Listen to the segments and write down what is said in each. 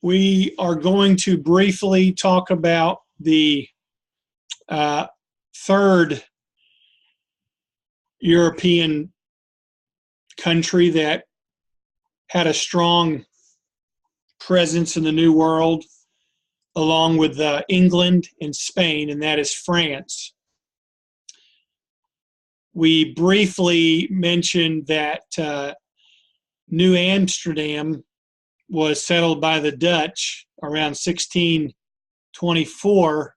We are going to briefly talk about the third European country that had a strong presence in the New World, along with England and Spain, and that is France. We briefly mentioned that New Amsterdam was settled by the Dutch around 1624,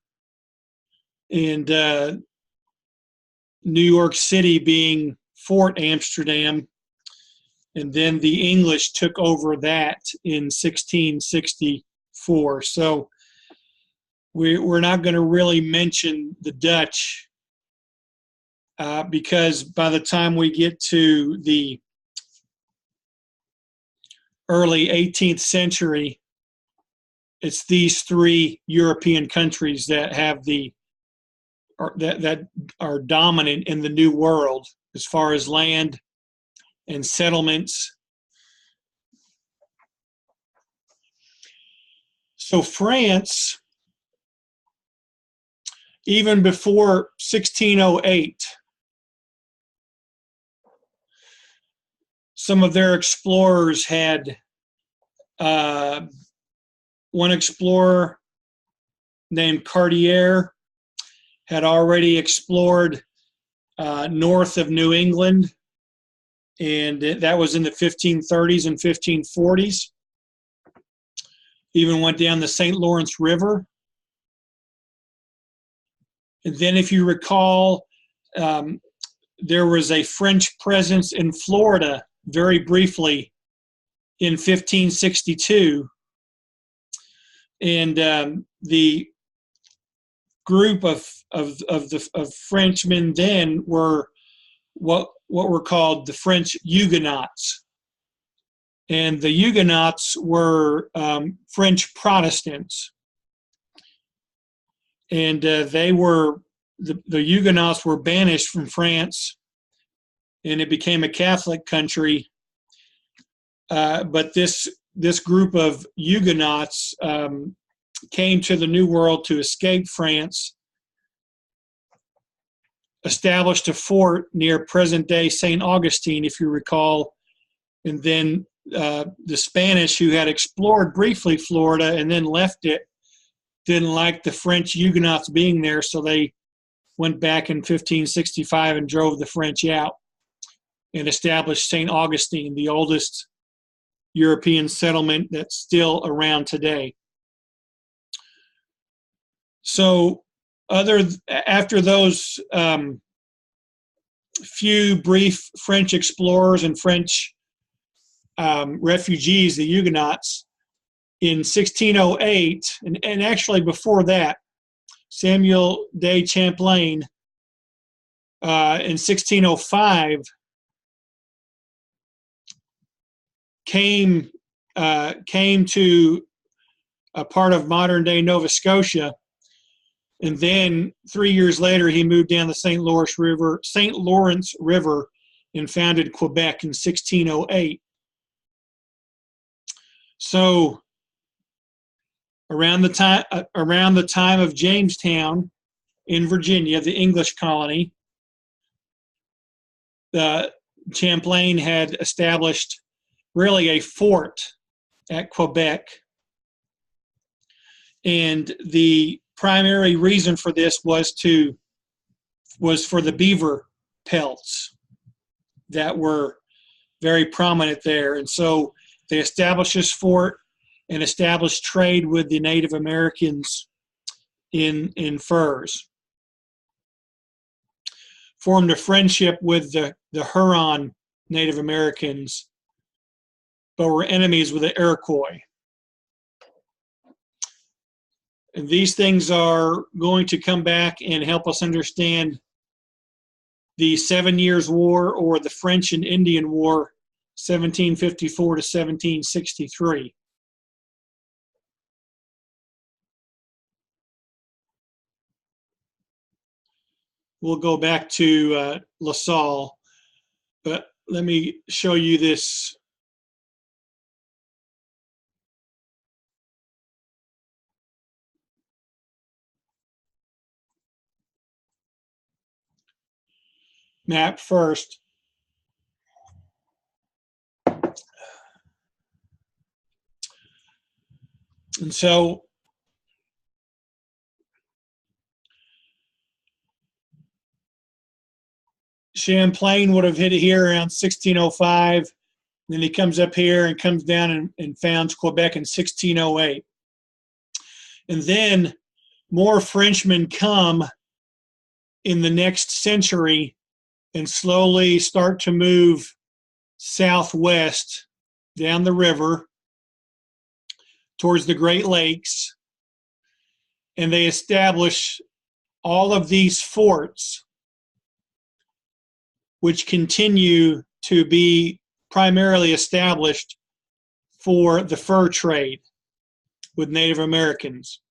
and New York City being Fort Amsterdam, and then the English took over that in 1664. So we're not going to really mention the Dutch because by the time we get to the early 18th century, it's these three European countries that have that are dominant in the New World as far as land and settlements. So France, even before 1608, some of their explorers had one explorer named Cartier had already explored north of New England, and that was in the 1530s and 1540s. Even went down the St. Lawrence River. And then, if you recall, there was a French presence in Florida very briefly in 1562. And the group of Frenchmen then were what were called the French Huguenots. And the Huguenots were French Protestants. And the Huguenots were banished from France, and it became a Catholic country. But this group of Huguenots came to the New World to escape France, established a fort near present-day St. Augustine, if you recall, and then the Spanish, who had explored briefly Florida and then left it, didn't like the French Huguenots being there, so they went back in 1565 and drove the French out and established St. Augustine, the oldest European settlement that's still around today. So after those few brief French explorers and French refugees, the Huguenots, in 1608, and actually before that, Samuel de Champlain in 1605 came to a part of modern-day Nova Scotia, and then 3 years later he moved down the St. Lawrence River, and founded Quebec in 1608. So around the time of Jamestown in Virginia, the English colony, Champlain had established really a fort at Quebec. And the primary reason for this was for the beaver pelts that were very prominent there. And so they established this fort and established trade with the Native Americans in furs. Formed a friendship with the Huron Native Americans, but were enemies with the Iroquois. And these things are going to come back and help us understand the 7 Years' War, or the French and Indian War, 1754 to 1763. We'll go back to La Salle, but let me show you this map first. And so Champlain would have hit it here around 1605. Then he comes up here and comes down and founds Quebec in 1608. And then more Frenchmen come in the next century and slowly start to move southwest down the river towards the Great Lakes. And they establish all of these forts, which continue to be primarily established for the fur trade with Native Americans.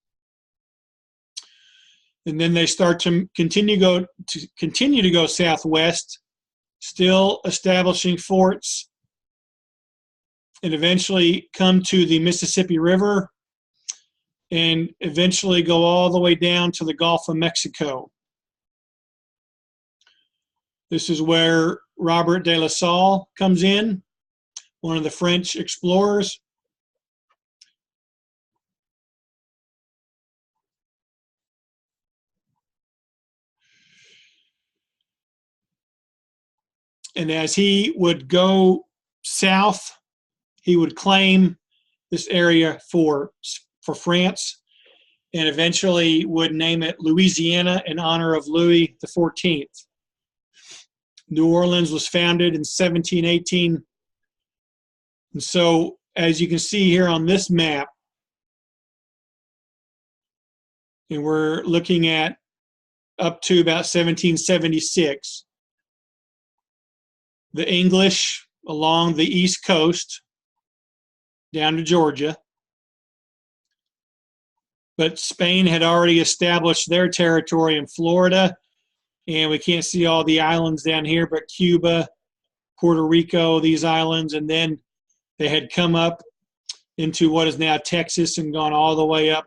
And then they start to continue to go southwest, still establishing forts, and eventually come to the Mississippi River, and eventually go all the way down to the Gulf of Mexico. This is where Robert de La Salle comes in, one of the French explorers. And as he would go south, he would claim this area for France, and eventually would name it Louisiana in honor of Louis XIV. New Orleans was founded in 1718. And so, as you can see here on this map, and we're looking at up to about 1776, the English along the East Coast down to Georgia. But Spain had already established their territory in Florida, and we can't see all the islands down here, but Cuba, Puerto Rico, these islands, and then they had come up into what is now Texas and gone all the way up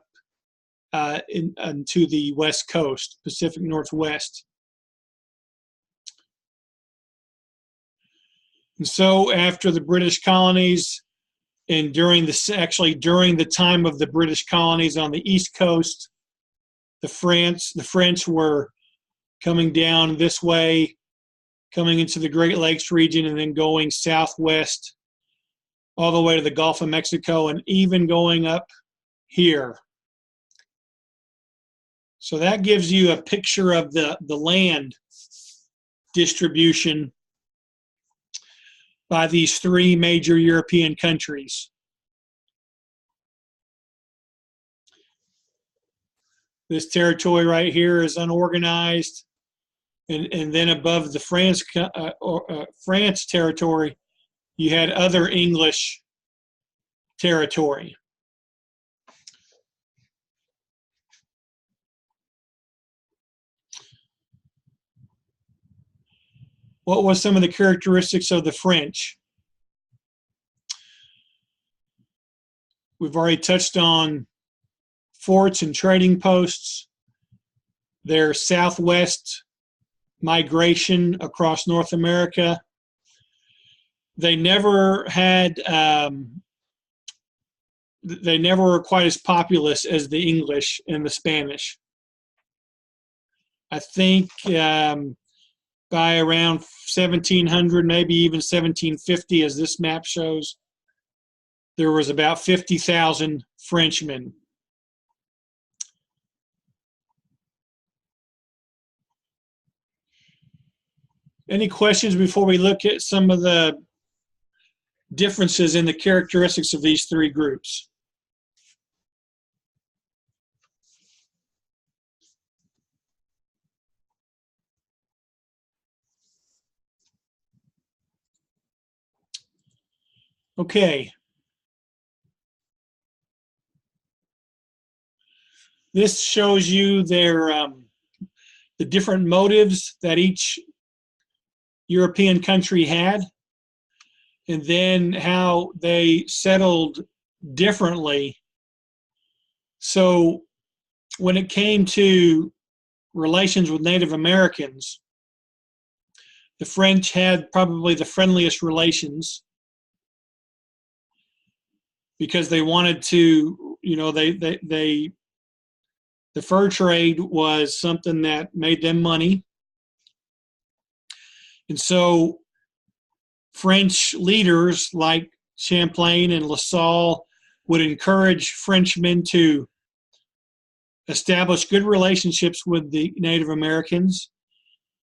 into the West Coast, Pacific Northwest. And so after the British colonies, and during the time of the British colonies on the East Coast, the French were coming down this way, coming into the Great Lakes region, and then going southwest all the way to the Gulf of Mexico, and even going up here. So that gives you a picture of the land distribution by these three major European countries. This territory right here is unorganized, and then above the France territory, you had other English territory. What was some of the characteristics of the French? We've already touched on forts and trading posts, their southwest migration across North America. They never were quite as populous as the English and the Spanish. I think by around 1700, maybe even 1750, as this map shows, there was about 50,000 Frenchmen. Any questions before we look at some of the differences in the characteristics of these three groups? Okay. This shows you the different motives that each European country had, and then how they settled differently. So when it came to relations with Native Americans, The French had probably the friendliest relations because they wanted to, the fur trade was something that made them money. And so French leaders like Champlain and La Salle would encourage Frenchmen to establish good relationships with the Native Americans,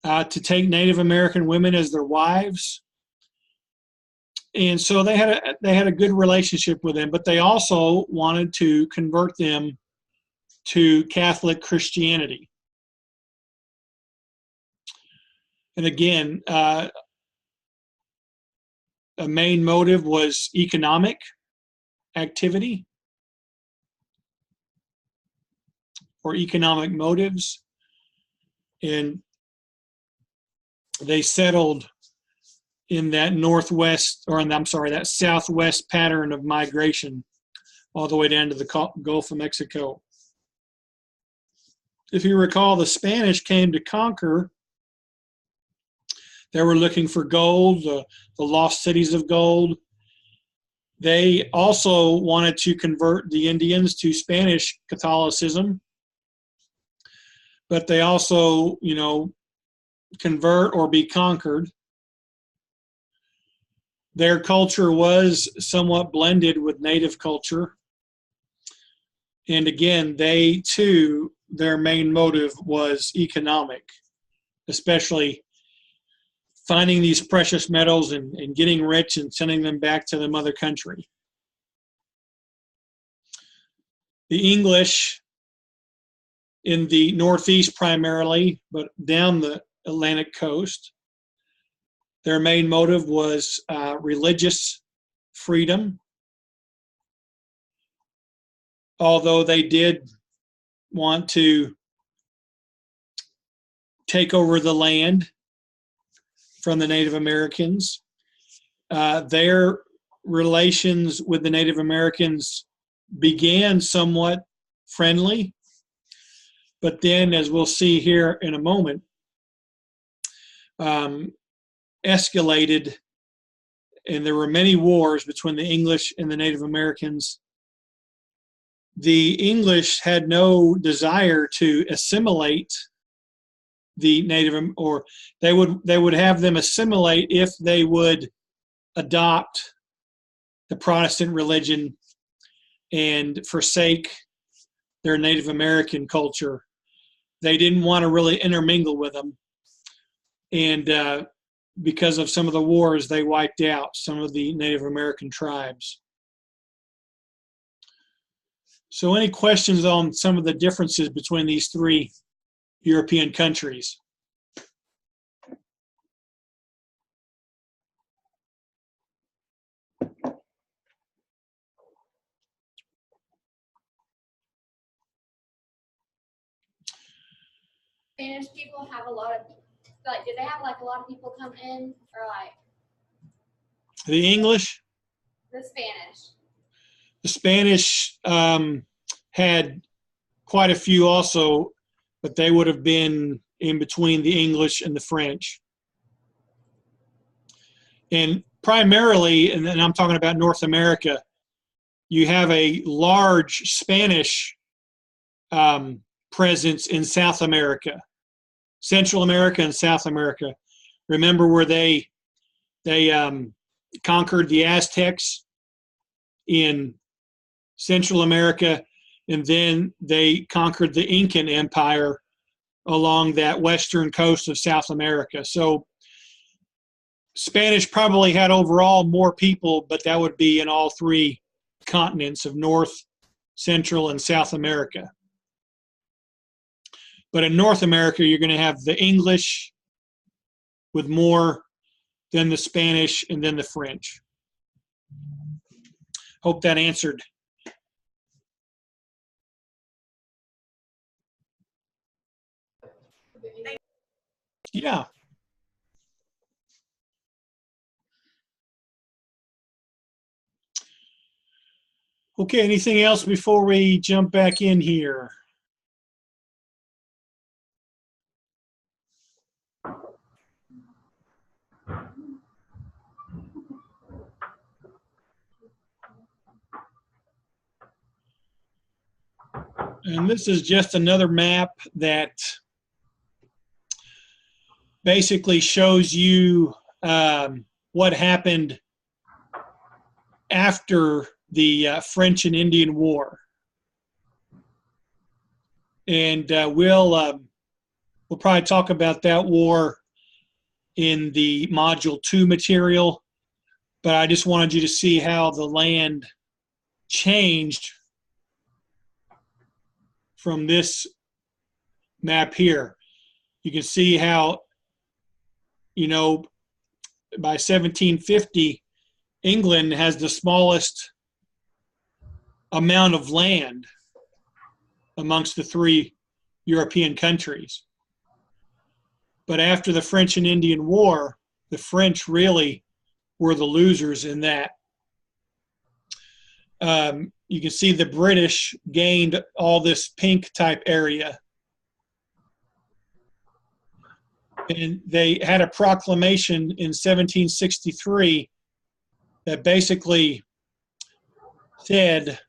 to take Native American women as their wives. And so they had a good relationship with them, but they also wanted to convert them to Catholic Christianity. And again, a main motive was economic activity or economic motives. And they settled in that that southwest pattern of migration all the way down to the Gulf of Mexico. If you recall, the Spanish came to conquer. They were looking for gold, the lost cities of gold. They also wanted to convert the Indians to Spanish Catholicism, but they also, convert or be conquered. Their culture was somewhat blended with native culture. And again, they too, their main motive was economic, especially finding these precious metals and getting rich and sending them back to the mother country. The English in the Northeast primarily, but down the Atlantic coast, their main motive was religious freedom. Although they did want to take over the land from the Native Americans, their relations with the Native Americans began somewhat friendly, but then, as we'll see here in a moment, escalated, and there were many wars between the English and the Native Americans. The English had no desire to assimilate the Native, or they would have them assimilate if they would adopt the Protestant religion and forsake their Native American culture. They didn't want to really intermingle with them, and because of some of the wars, they wiped out some of the Native American tribes. So any questions on some of the differences between these three European countries? Spanish people have a lot of, like, did they have like a lot of people come in, or like The English? the Spanish? The Spanish had quite a few also, but they would have been in between the English and the French. And primarily, and I'm talking about North America, you have a large Spanish presence in South America, Central America and South America. Remember where they conquered the Aztecs in Central America, and then they conquered the Incan Empire along that western coast of South America. So Spanish probably had overall more people, but that would be in all three continents of North, Central, and South America. But in North America, you're going to have the English with more, then the Spanish, and then the French. Hope that answered. Yeah. Okay, anything else before we jump back in here? And this is just another map that basically shows you what happened after the French and Indian War. And we'll probably talk about that war in the Module 2 material, but I just wanted you to see how the land changed from this map here. You can see how, you know, by 1750, England has the smallest amount of land amongst the three European countries. But after the French and Indian War, the French really were the losers in that. You can see the British gained all this pink type area. And they had a proclamation in 1763 that basically said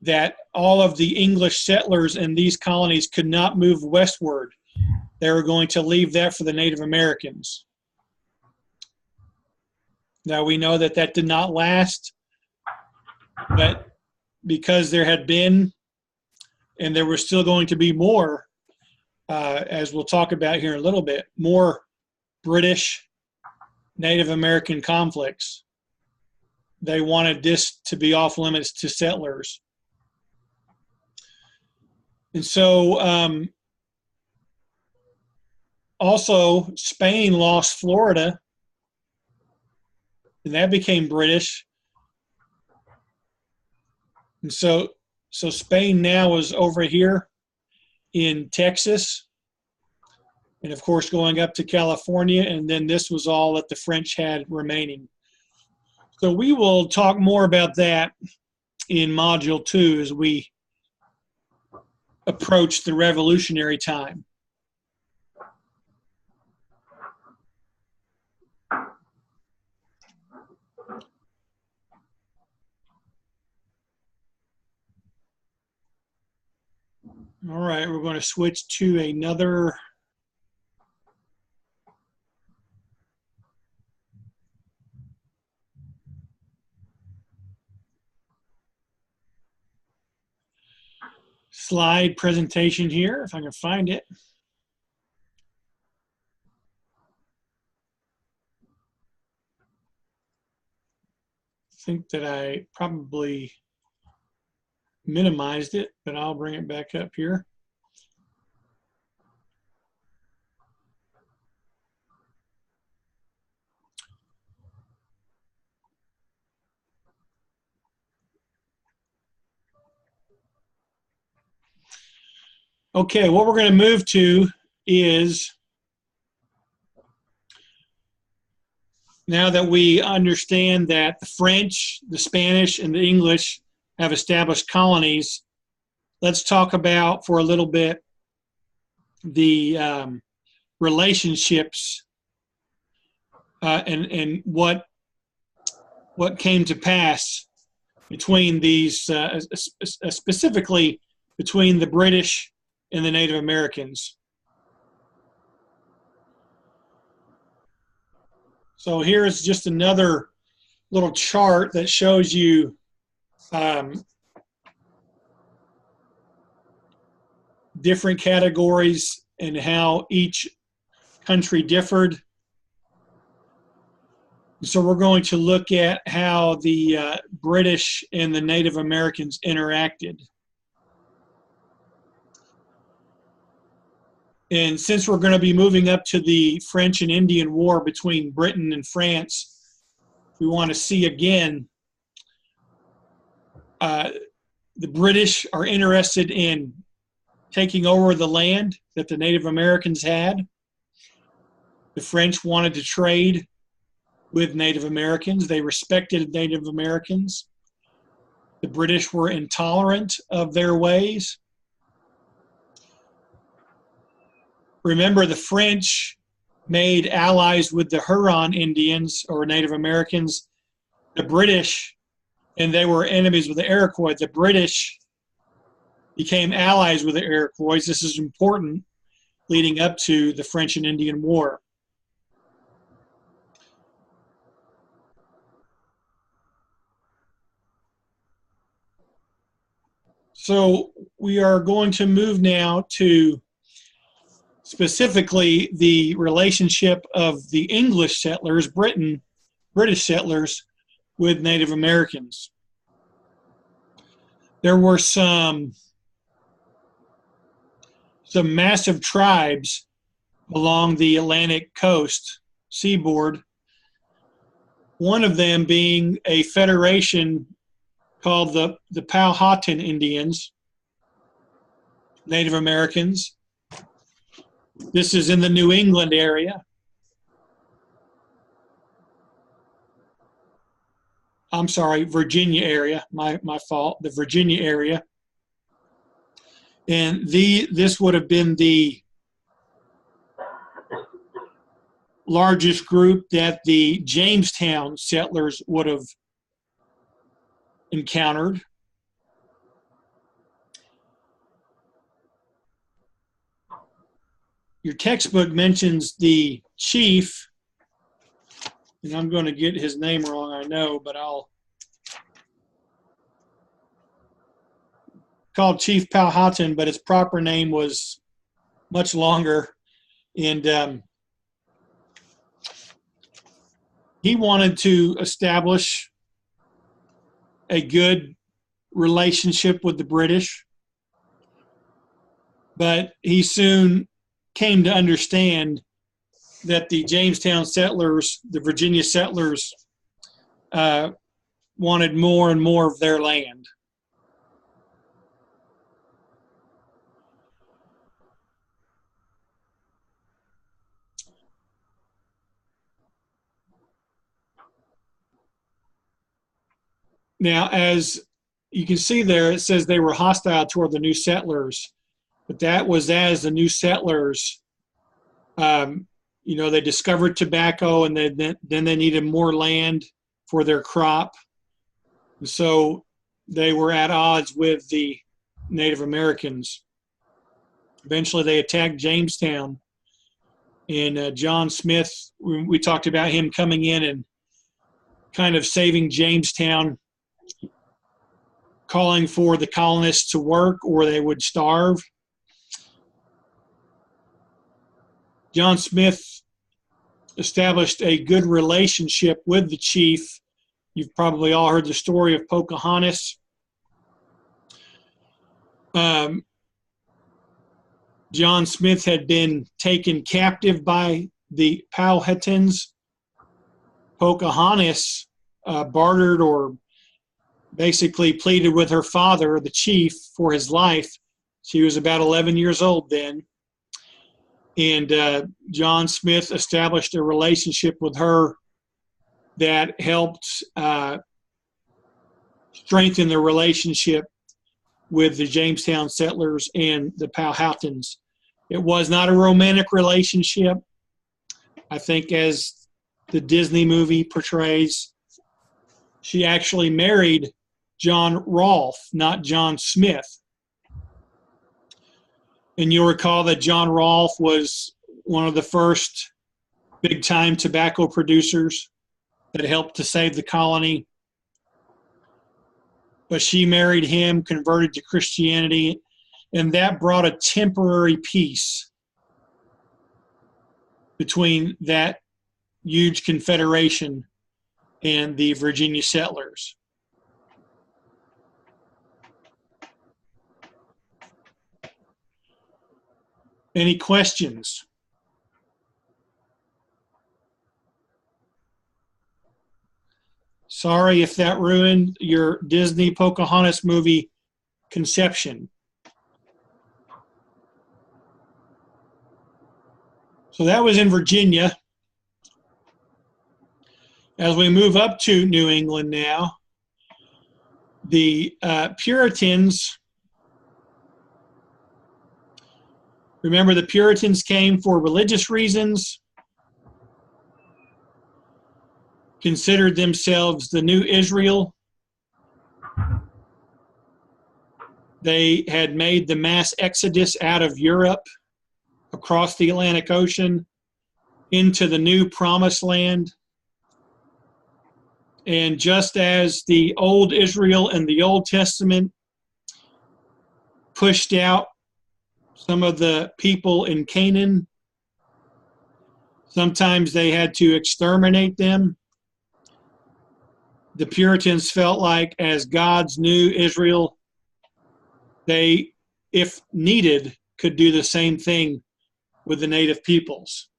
that all of the English settlers in these colonies could not move westward. They were going to leave that for the Native Americans. Now we know that that did not last, but because there had been, and there was still going to be more, as we'll talk about here in a little bit, more British Native American conflicts. They wanted this to be off limits to settlers. And so also Spain lost Florida, and that became British. And so Spain now is over here in Texas, and of course going up to California, and then this was all that the French had remaining. So we will talk more about that in Module 2 as we approach the Revolutionary time. All right, we're going to switch to another slide presentation here, if I can find it. I think that I probably minimized it, but I'll bring it back up here. Okay, what we're going to move to is, now that we understand that the French, the Spanish, and the English have established colonies, let's talk about for a little bit the relationships and what came to pass between these, specifically between the British and the Native Americans. So here's just another little chart that shows you different categories and how each country differed. So we're going to look at how the British and the Native Americans interacted. And since we're going to be moving up to the French and Indian War between Britain and France, we want to see again, the British are interested in taking over the land that the Native Americans had. The French wanted to trade with Native Americans. They respected Native Americans. The British were intolerant of their ways. Remember, the French made allies with the Huron Indians or Native Americans. The British, and they were enemies with the Iroquois. The British became allies with the Iroquois. This is important leading up to the French and Indian War. So we are going to move now to specifically the relationship of the English settlers, British settlers, with Native Americans. There were some massive tribes along the Atlantic coast, seaboard, one of them being a federation called the Powhatan Indians, Native Americans. This is in the New England area. I'm sorry, Virginia area, my fault, the Virginia area. And this would have been the largest group that the Jamestown settlers would have encountered. Your textbook mentions the chief, and I'm going to get his name wrong, I know, but I'll call Chief Powhatan, but his proper name was much longer. And he wanted to establish a good relationship with the British, but he soon came to understand that the Jamestown settlers, the Virginia settlers, wanted more and more of their land. Now, as you can see there, it says they were hostile toward the new settlers, but that was as the new settlers, they discovered tobacco, and then they needed more land for their crop. And so they were at odds with the Native Americans. Eventually, they attacked Jamestown, and John Smith, we talked about him coming in and kind of saving Jamestown, calling for the colonists to work or they would starve. John Smith established a good relationship with the chief. You've probably all heard the story of Pocahontas. John Smith had been taken captive by the Powhatans. Pocahontas bartered or basically pleaded with her father, the chief, for his life. She was about 11 years old then. And John Smith established a relationship with her that helped strengthen the relationship with the Jamestown settlers and the Powhatans. It was not a romantic relationship, I think, as the Disney movie portrays. She actually married John Rolfe, not John Smith. And you'll recall that John Rolfe was one of the first big-time tobacco producers that helped to save the colony. But she married him, converted to Christianity, and that brought a temporary peace between that huge confederation and the Virginia settlers. Any questions? Sorry if that ruined your Disney Pocahontas movie conception. So that was in Virginia. As we move up to New England now, the Puritans, remember the Puritans came for religious reasons, considered themselves the new Israel. They had made the mass exodus out of Europe across the Atlantic Ocean into the new promised land. And just as the old Israel and the Old Testament pushed out some of the people in Canaan, sometimes they had to exterminate them. The Puritans felt like, as God's new Israel, they, if needed, could do the same thing with the native peoples.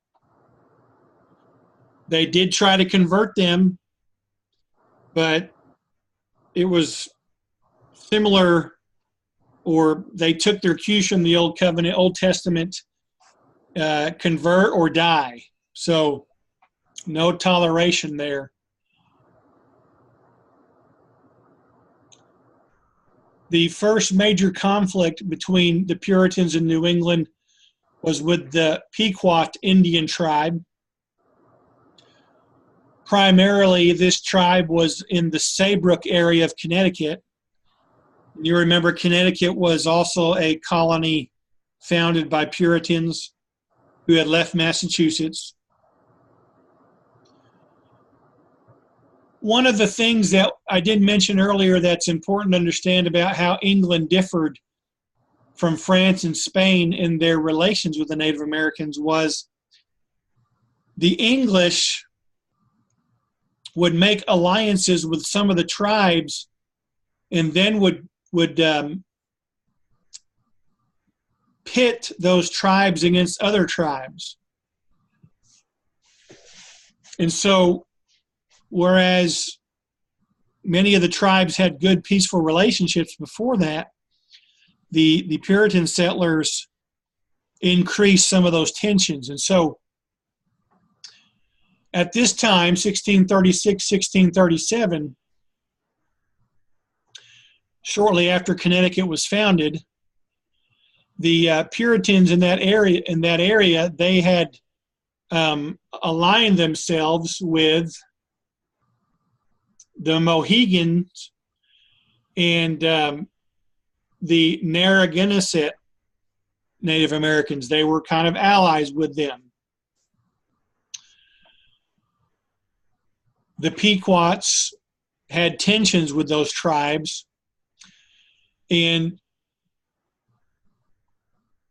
They did try to convert them, but it was similar, or they took their cues from the Old Covenant, Old Testament, convert or die. So no toleration there. The first major conflict between the Puritans in New England was with the Pequot Indian tribe. Primarily, this tribe was in the Saybrook area of Connecticut. You remember Connecticut was also a colony founded by Puritans who had left Massachusetts. One of the things that I did mention earlier that's important to understand about how England differed from France and Spain in their relations with the Native Americans was the English would make alliances with some of the tribes and then would pit those tribes against other tribes. And so, whereas many of the tribes had good, peaceful relationships before that, the Puritan settlers increased some of those tensions. And so, at this time, 1636, 1637, shortly after Connecticut was founded, the Puritans in that area, they had aligned themselves with the Mohegans and the Narragansett Native Americans. They were kind of allies with them. The Pequots had tensions with those tribes, and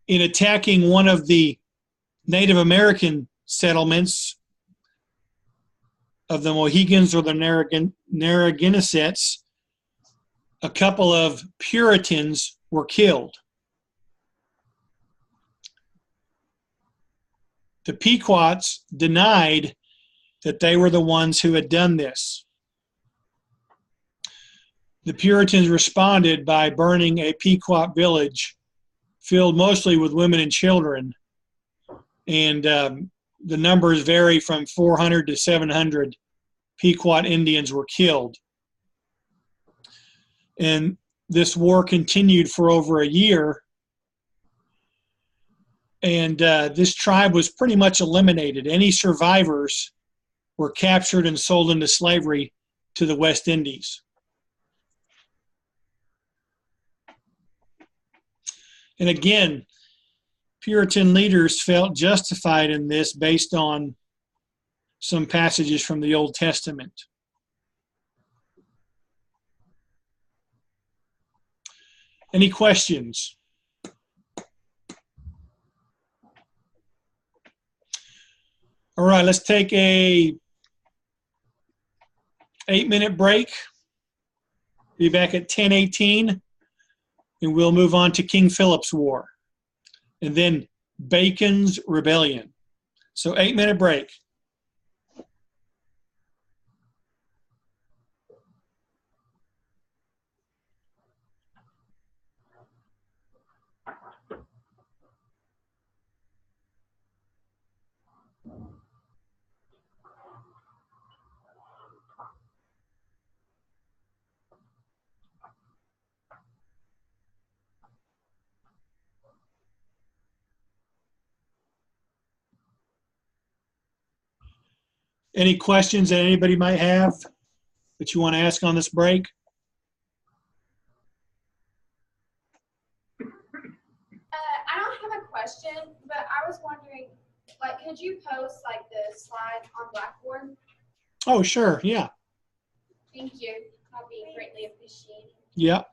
in attacking one of the Native American settlements of the Mohegans or the Narragansetts, a couple of Puritans were killed. The Pequots denied that they were the ones who had done this. The Puritans responded by burning a Pequot village filled mostly with women and children, and the numbers vary from 400 to 700 Pequot Indians were killed. And this war continued for over a year, and this tribe was pretty much eliminated. Any survivors were captured and sold into slavery to the West Indies. And again, Puritan leaders felt justified in this based on some passages from the Old Testament. Any questions? All right, let's take a 8-minute break. Be back at 10:18, and we'll move on to King Philip's War, and then Bacon's Rebellion. So 8-minute break. Any questions that anybody might have that you want to ask on this break? question, but I was wondering, like, could you post like the slide on Blackboard? Oh, sure. Yeah. Thank you. That'd be greatly appreciated. Yeah.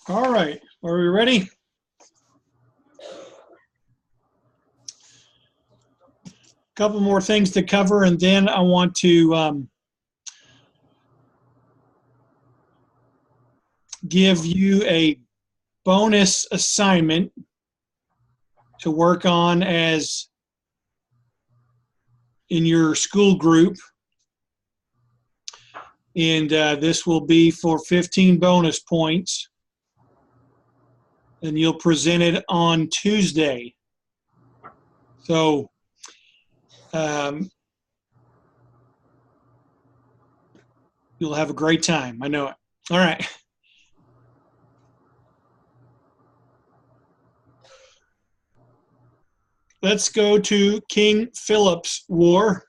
All right, are we ready? Couple more things to cover, and then I want to give you a bonus assignment to work on as in your school group. And this will be for 15 bonus points. And you'll present it on Tuesday. So you'll have a great time. I know it. All right. Let's go to King Philip's War.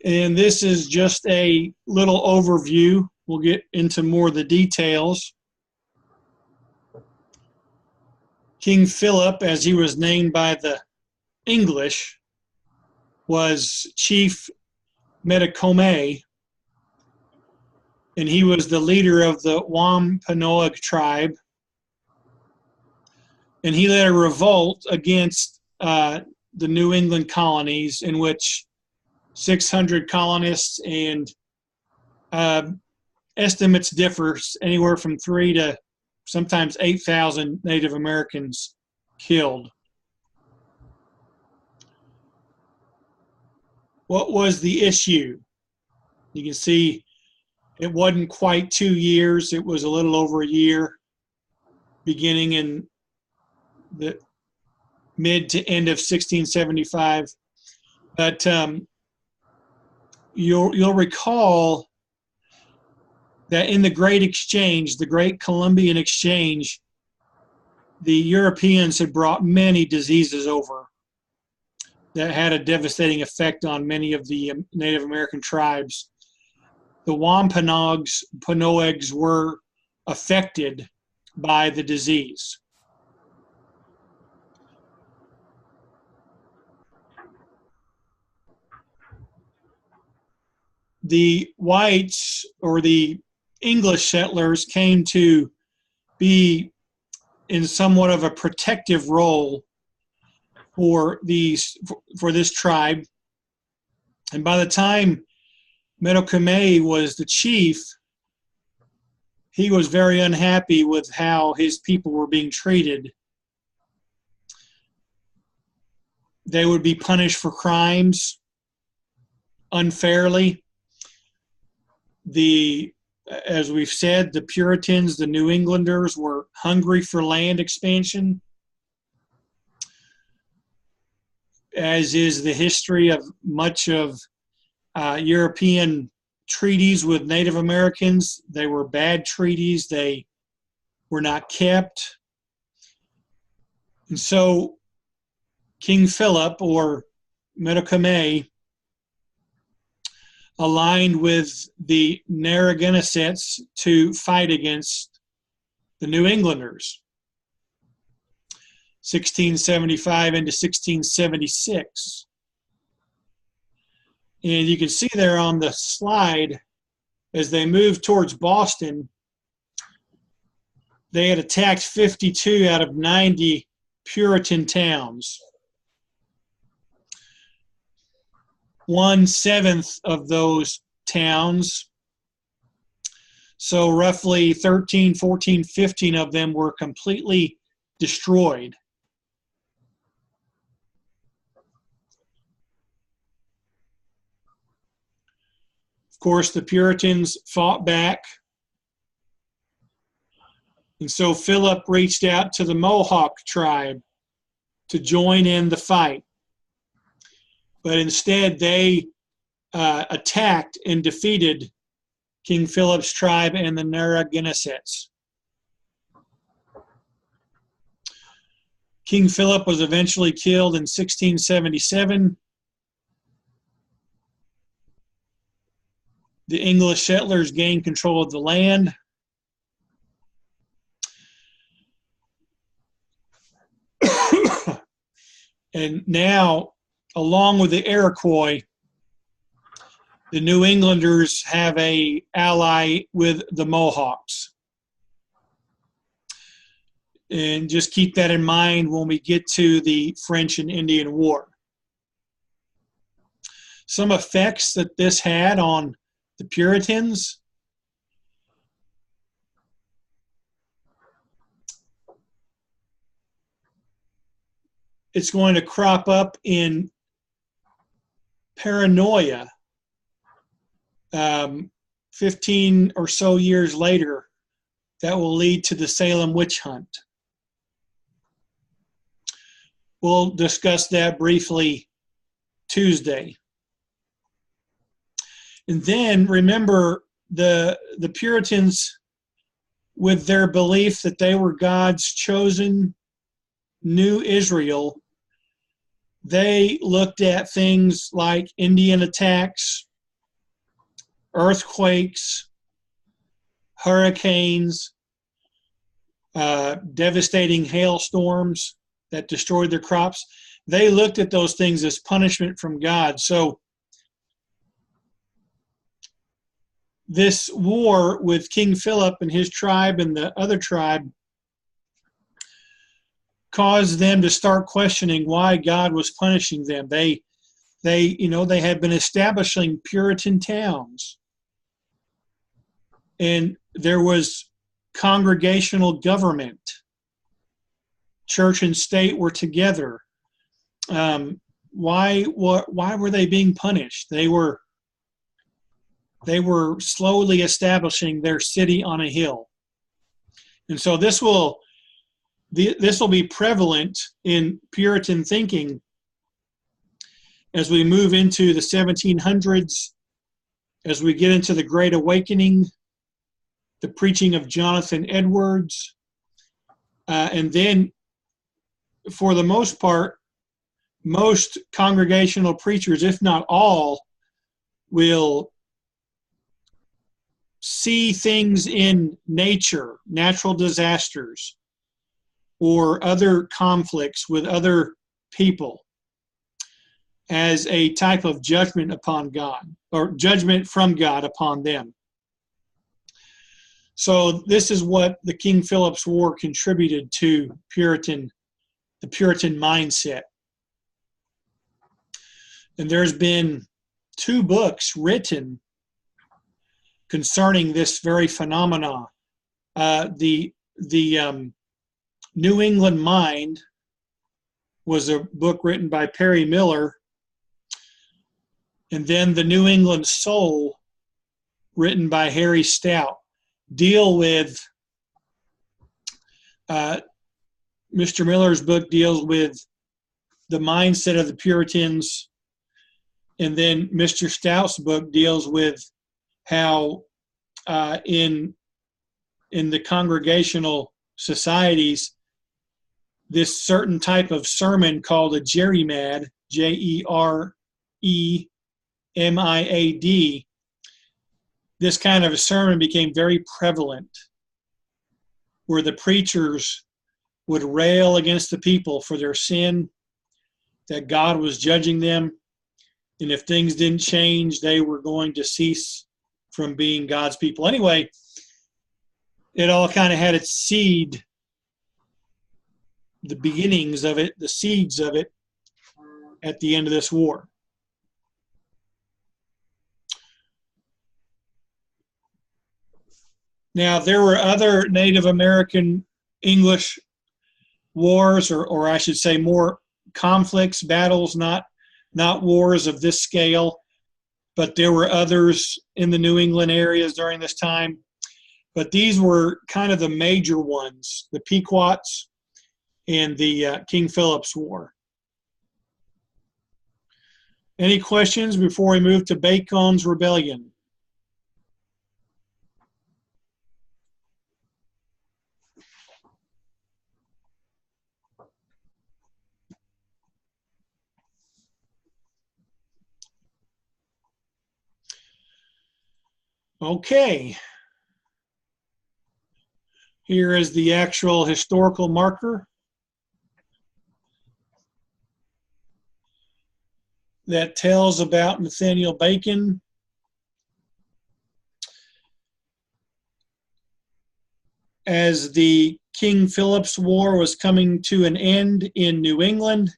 And this is just a little overview. We'll get into more of the details. King Philip, as he was named by the English, was Chief Metacome, and he was the leader of the Wampanoag tribe. And he led a revolt against the New England colonies, in which 600 colonists, and estimates differ, anywhere from 3 to sometimes 8,000 Native Americans killed. What was the issue? You can see it wasn't quite 2 years. It was a little over a year, beginning in the mid to end of 1675. But you'll recall that in the Great Exchange, the Great Columbian Exchange, the Europeans had brought many diseases over that had a devastating effect on many of the Native American tribes. The Wampanoags were affected by the disease. the whites or the English settlers came to be in somewhat of a protective role for this tribe. And by the time Metokame was the chief, he was very unhappy with how his people were being treated. They would be punished for crimes unfairly. As we've said, the Puritans, the New Englanders, were hungry for land expansion, as is the history of much of European treaties with Native Americans. They were bad treaties. They were not kept. And so King Philip, or Metokame, aligned with the Narragansetts to fight against the New Englanders, 1675 into 1676. And you can see there on the slide, as they moved towards Boston, they had attacked 52 out of 90 Puritan towns. 1/7 of those towns, so roughly 13, 14, 15 of them were completely destroyed. Of course, the Puritans fought back. And so Philip reached out to the Mohawk tribe to join in the fight. But instead, they attacked and defeated King Philip's tribe and the Narragansetts. King Philip was eventually killed in 1677. The English settlers gained control of the land. And now, along with the Iroquois, the New Englanders have an ally with the Mohawks. And just keep that in mind when we get to the French and Indian War. Some effects that this had on the Puritans. It's going to crop up in paranoia 15 or so years later. That will lead to the Salem witch hunt. We'll discuss that briefly Tuesday. And then remember, the Puritans, with their belief that they were God's chosen new Israel, they looked at things like Indian attacks, earthquakes, hurricanes, devastating hailstorms that destroyed their crops. They looked at those things as punishment from God. So this war with King Philip and his tribe and the other tribe caused them to start questioning why God was punishing them. They had been establishing Puritan towns, and there was congregational government. Church and state were together. Why were they being punished? They were slowly establishing their city on a hill. And so this will be prevalent in Puritan thinking as we move into the 1700s, as we get into the Great Awakening, the preaching of Jonathan Edwards, and then, for the most part, most congregational preachers, if not all, will see things in nature, natural disasters, or other conflicts with other people as a type of judgment upon God, or judgment from God upon them. So this is what the King Philip's War contributed to the Puritan mindset. And there's been 2 books written concerning this very phenomena. The New England Mind was a book written by Perry Miller, and then the New England Soul, written by Harry Stout, deal with, Mr. Miller's book deals with the mindset of the Puritans, and then Mr. Stout's book deals with how in the congregational societies, this certain type of sermon called a jeremiad, Jeremiad, this kind of a sermon became very prevalent, where the preachers would rail against the people for their sin, that God was judging them, and if things didn't change, they were going to cease from being God's people. Anyway, it all kind of had its seed, the beginnings of it, the seeds of it, at the end of this war. Now, there were other Native American English wars, or I should say more conflicts, battles, not wars of this scale, but there were others in the New England areas during this time. But these were kind of the major ones, the Pequots and the King Philip's War. Any questions before we move to Bacon's Rebellion? Okay. Here is the actual historical marker that tells about Nathaniel Bacon. As the King Philip's War was coming to an end in New England,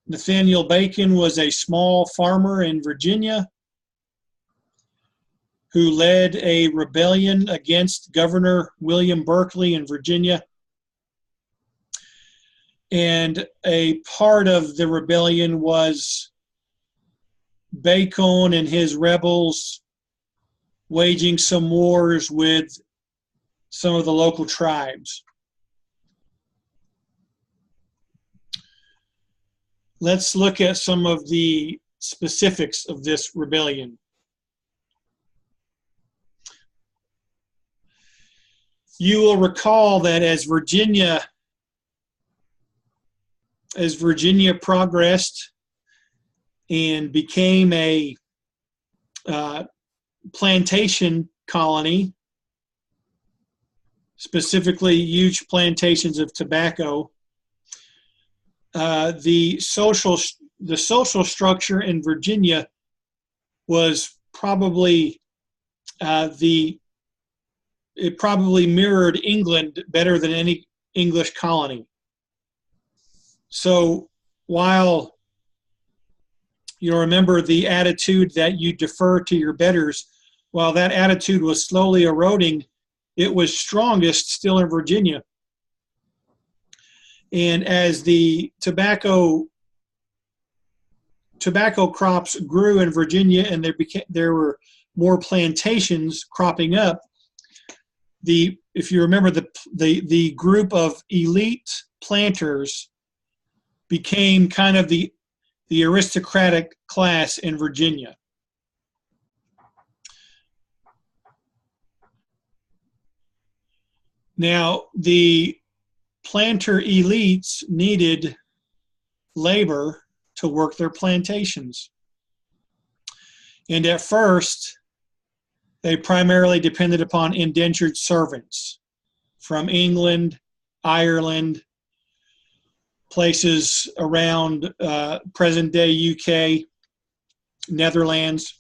Nathaniel Bacon was a small farmer in Virginia who led a rebellion against Governor William Berkeley in Virginia. And a part of the rebellion was Bacon and his rebels waging some wars with some of the local tribes. Let's look at some of the specifics of this rebellion. You will recall that as Virginia progressed and became a plantation colony, specifically huge plantations of tobacco, the social structure in Virginia was probably it probably mirrored England better than any English colony. So while you remember the attitude that you defer to your betters, while that attitude was slowly eroding, it was strongest still in Virginia. And as the tobacco crops grew in Virginia and there were more plantations cropping up, if you remember, the group of elite planters became kind of the aristocratic class in Virginia. Now, the planter elites needed labor to work their plantations. And at first, they primarily depended upon indentured servants from England, Ireland, places around present-day UK, Netherlands.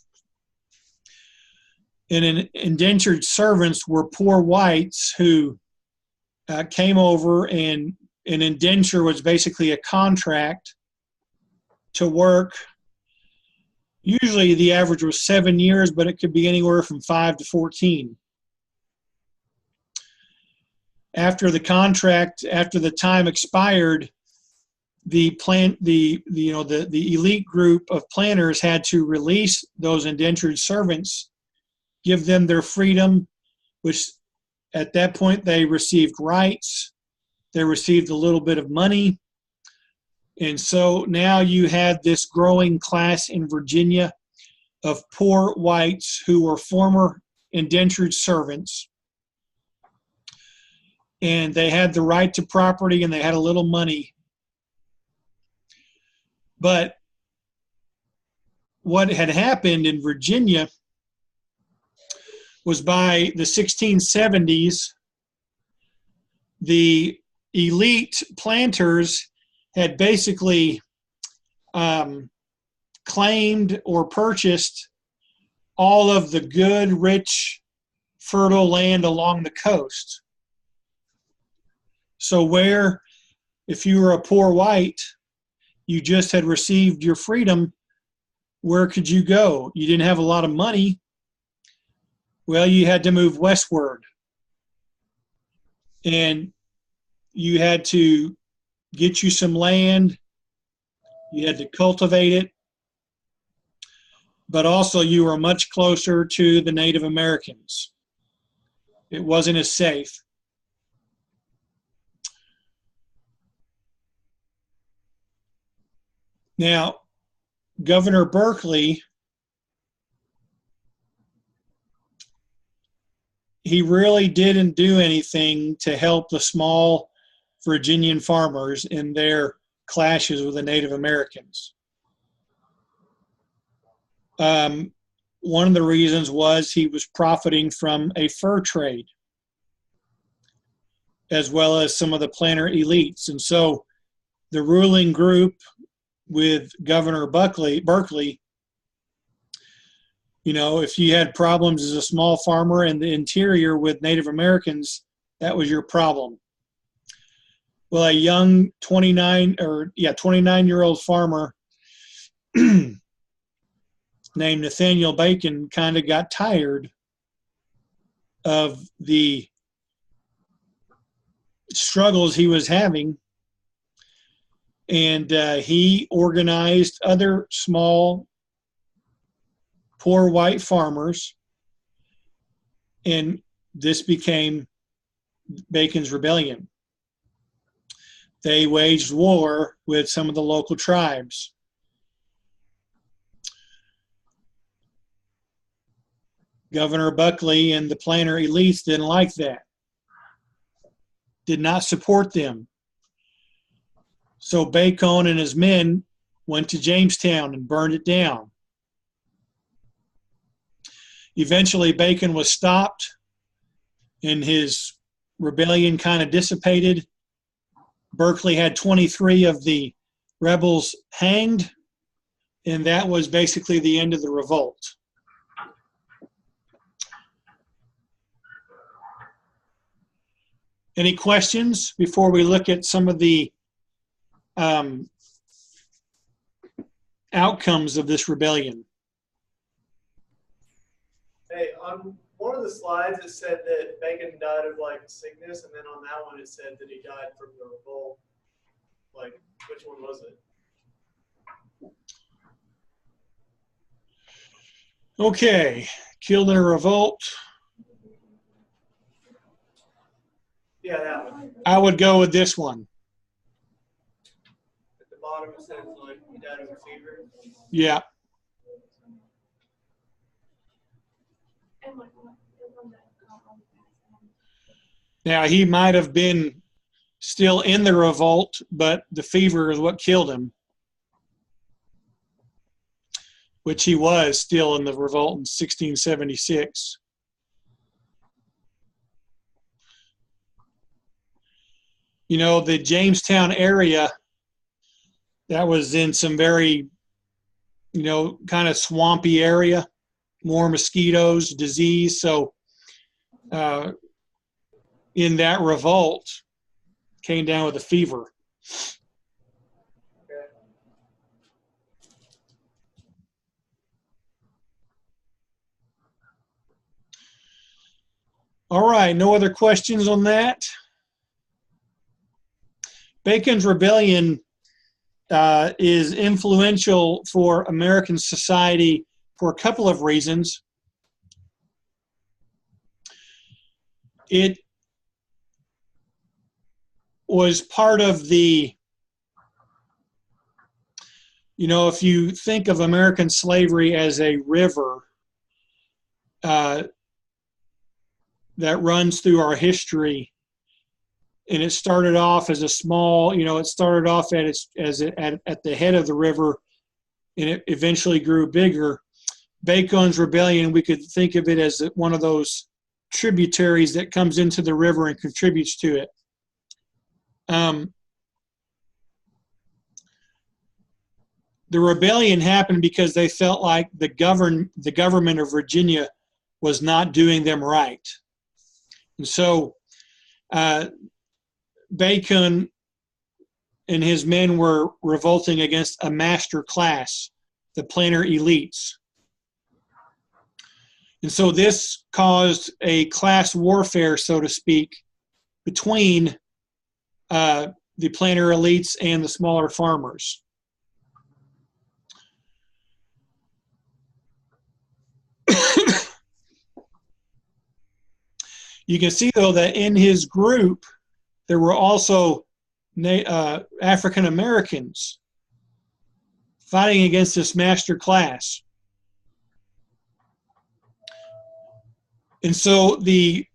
And indentured servants were poor whites who came over, and an indenture was basically a contract to work. Usually the average was 7 years, but it could be anywhere from 5 to 14. After the contract, after the time expired, the elite group of planters had to release those indentured servants, give them their freedom, which at that point they received rights, they received a little bit of money. And so now you had this growing class in Virginia of poor whites who were former indentured servants. And they had the right to property and they had a little money. But what had happened in Virginia was by the 1670s, the elite planters had basically claimed or purchased all of the good, rich, fertile land along the coast. So where, if you were a poor white, you just had received your freedom, where could you go? You didn't have a lot of money. Well, you had to move westward. And you had to get you some land. You had to cultivate it. But also you were much closer to the Native Americans. It wasn't as safe. Now, Governor Berkeley, he really didn't do anything to help the small Virginian farmers in their clashes with the Native Americans. One of the reasons was he was profiting from a fur trade, as well as some of the planter elites. And so the ruling group with Governor Berkeley, you know, if you had problems as a small farmer in the interior with Native Americans, that was your problem. Well, a young 29-year-old farmer named Nathaniel Bacon kind of got tired of the struggles he was having, and he organized other small, poor white farmers, and this became Bacon's Rebellion. They waged war with some of the local tribes. Governor Buckley and the planter elites didn't like that, did not support them. So Bacon and his men went to Jamestown and burned it down. Eventually, Bacon was stopped and his rebellion kind of dissipated. Berkeley had 23 of the rebels hanged, and that was basically the end of the revolt. Any questions before we look at some of the outcomes of this rebellion? Hey, on one of the slides it said that Bacon died of like sickness, and then on that one it said that he died from the revolt. Like, which one was it? Okay, killed in a revolt. Yeah, that one. I would go with this one. At the bottom it says like he died of a fever. Yeah. Now, he might have been still in the revolt, but the fever is what killed him, which he was still in the revolt in 1676. You know, the Jamestown area that was in some very, kind of swampy area, more mosquitoes, disease. So in that revolt, came down with a fever. All right, no other questions on that? Bacon's Rebellion is influential for American society for a couple of reasons. It was part of the, if you think of American slavery as a river that runs through our history, and it started off as a small, it started off at the head of the river, and it eventually grew bigger. Bacon's Rebellion, we could think of it as one of those tributaries that comes into the river and contributes to it. The rebellion happened because they felt like the government of Virginia was not doing them right. And so Bacon and his men were revolting against a master class, the planter elites. And so this caused a class warfare, so to speak, between the planter elites and the smaller farmers. You can see, though, that in his group, there were also African Americans fighting against this master class. And so the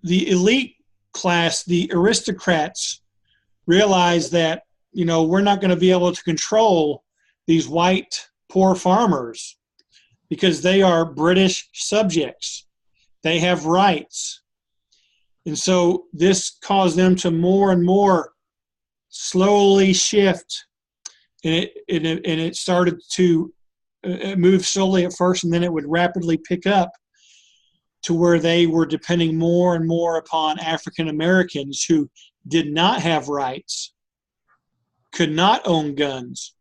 elite class, the aristocrats, realized that, we're not going to be able to control these white poor farmers because they are British subjects. They have rights. And so this caused them to more and more slowly shift. And it started to move slowly at first, and then it would rapidly pick up to where they were depending more and more upon African Americans who did not have rights, could not own guns.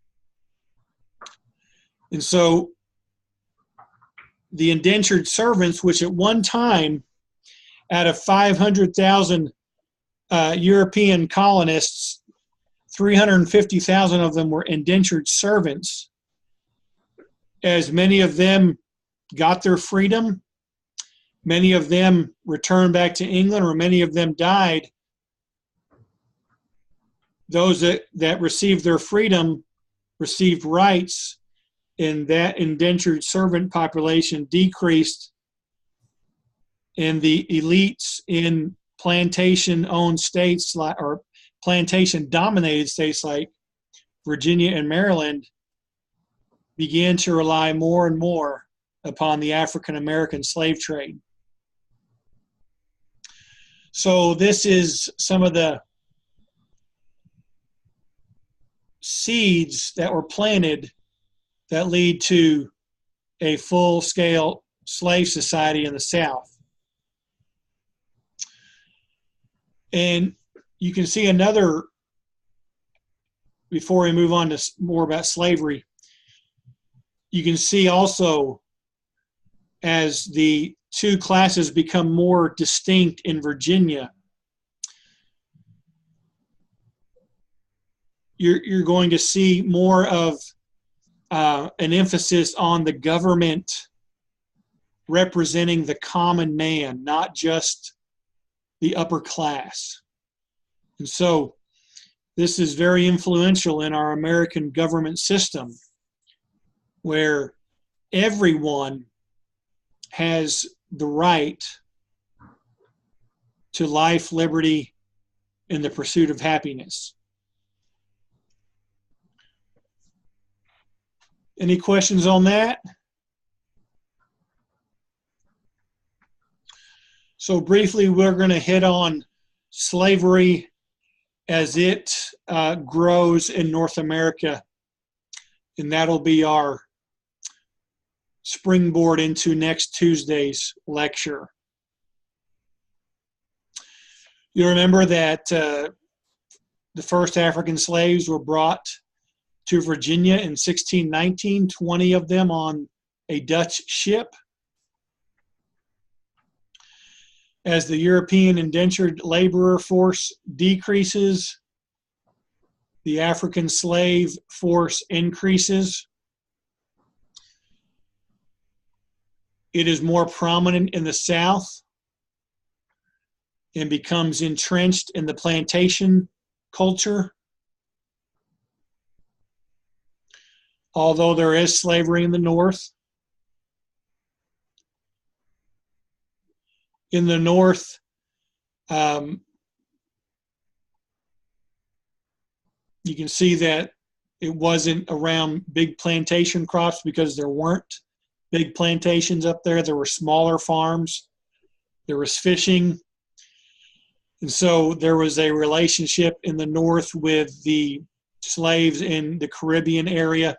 And so the indentured servants, which at one time, out of 500,000 European colonists, 350,000 of them were indentured servants. As many of them got their freedom, many of them returned back to England, or many of them died. Those that received their freedom received rights, and that indentured servant population decreased, and the elites in plantation-owned states or plantation-dominated states like Virginia and Maryland began to rely more and more upon the African-American slave trade. So this is some of the seeds that were planted that lead to a full-scale slave society in the South. And you can see another, before we move on to more about slavery, you can see also as the two classes become more distinct in Virginia, you're going to see more of an emphasis on the government representing the common man, not just the upper class. And so this is very influential in our American government system, where everyone has the right to life, liberty, and the pursuit of happiness. Any questions on that? So briefly, we're going to hit on slavery as it grows in North America. And that'll be our springboard into next Tuesday's lecture. You remember that the first African slaves were brought to Virginia in 1619, 20 of them on a Dutch ship. As the European indentured laborer force decreases, the African slave force increases. It is more prominent in the South and becomes entrenched in the plantation culture. Although there is slavery in the North. In the North, you can see that it wasn't around big plantation crops because there weren't big plantations up there. There were smaller farms. There was fishing. And so there was a relationship in the North with the slaves in the Caribbean area.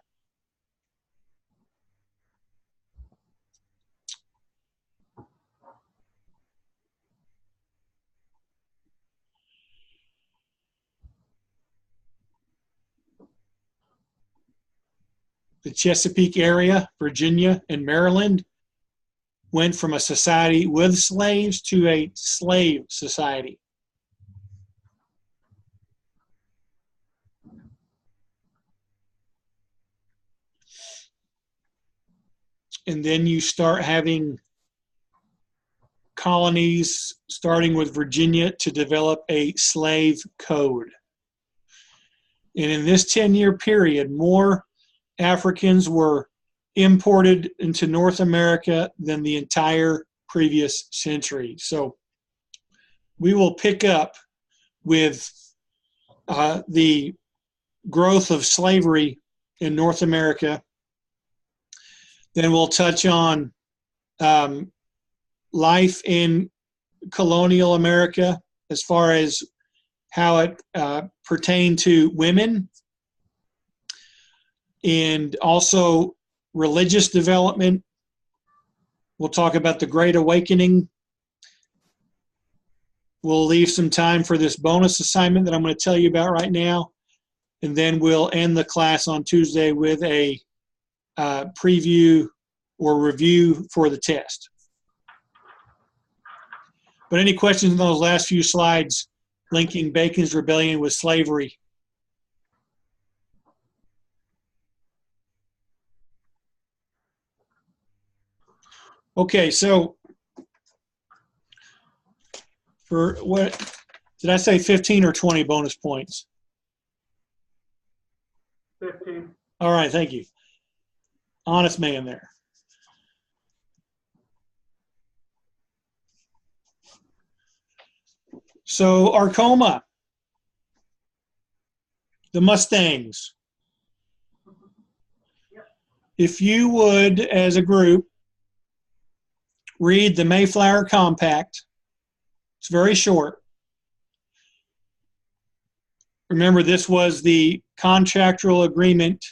The Chesapeake area, Virginia, and Maryland went from a society with slaves to a slave society. And then you start having colonies, starting with Virginia, to develop a slave code. And in this 10-year period, more Africans were imported into North America than the entire previous century. So we will pick up with the growth of slavery in North America. Then we'll touch on life in colonial America as far as how it pertained to women, and also religious development. We'll talk about the Great Awakening. We'll leave some time for this bonus assignment that I'm going to tell you about right now, and then we'll end the class on Tuesday with a preview or review for the test. But any questions on those last few slides linking Bacon's Rebellion with slavery? Okay, so for what, did I say 15 or 20 bonus points? 15. All right, thank you. Honest man there. So Arcoma, the Mustangs. If you would, as a group, read the Mayflower Compact. It's very short. Remember, this was the contractual agreement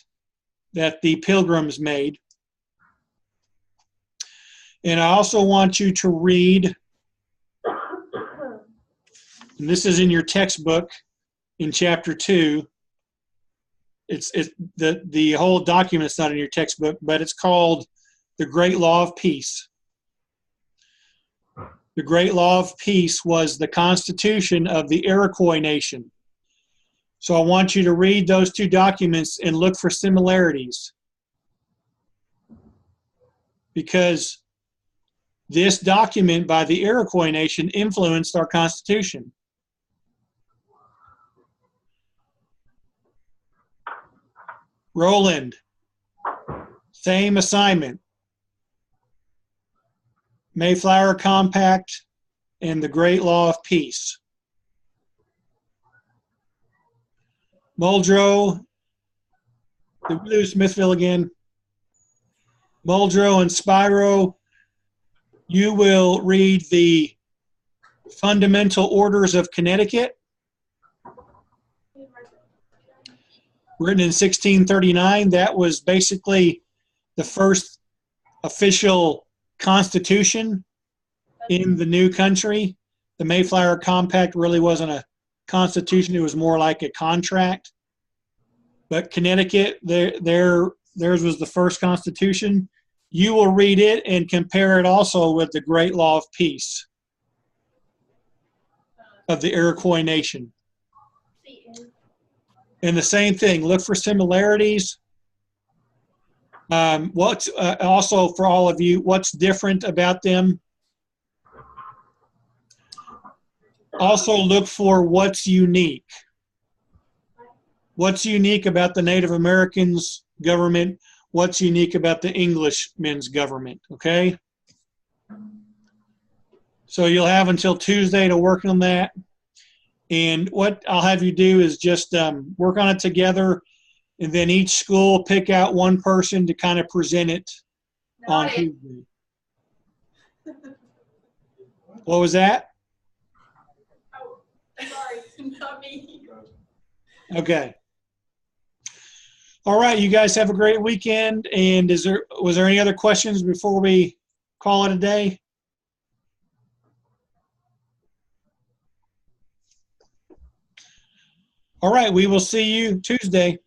that the Pilgrims made. And I also want you to read, and this is in your textbook in chapter 2. It's the whole document's not in your textbook, but it's called The Great Law of Peace. The Great Law of Peace was the constitution of the Iroquois Nation. So I want you to read those two documents and look for similarities, because this document by the Iroquois Nation influenced our Constitution. Roland, same assignment. Mayflower Compact and the Great Law of Peace. Muldrow, the Smithville again. Muldrow and Spiro, you will read the Fundamental Orders of Connecticut written in 1639. That was basically the first official constitution in the new country. The Mayflower Compact really wasn't a constitution, it was more like a contract. But Connecticut, theirs was the first constitution. You will read it and compare it also with the Great Law of Peace of the Iroquois Nation. And the same thing, look for similarities. What's also for all of you, what's different about them? Also look for what's unique. What's unique about the Native Americans government? What's unique about the Englishmen's government, okay? So you'll have until Tuesday to work on that. And what I'll have you do is just work on it together, and then each school pick out one person to kind of present it on Tuesday. What was that? Oh, sorry, not me. Okay. All right, you guys have a great weekend. And was there any other questions before we call it a day? All right, we will see you Tuesday.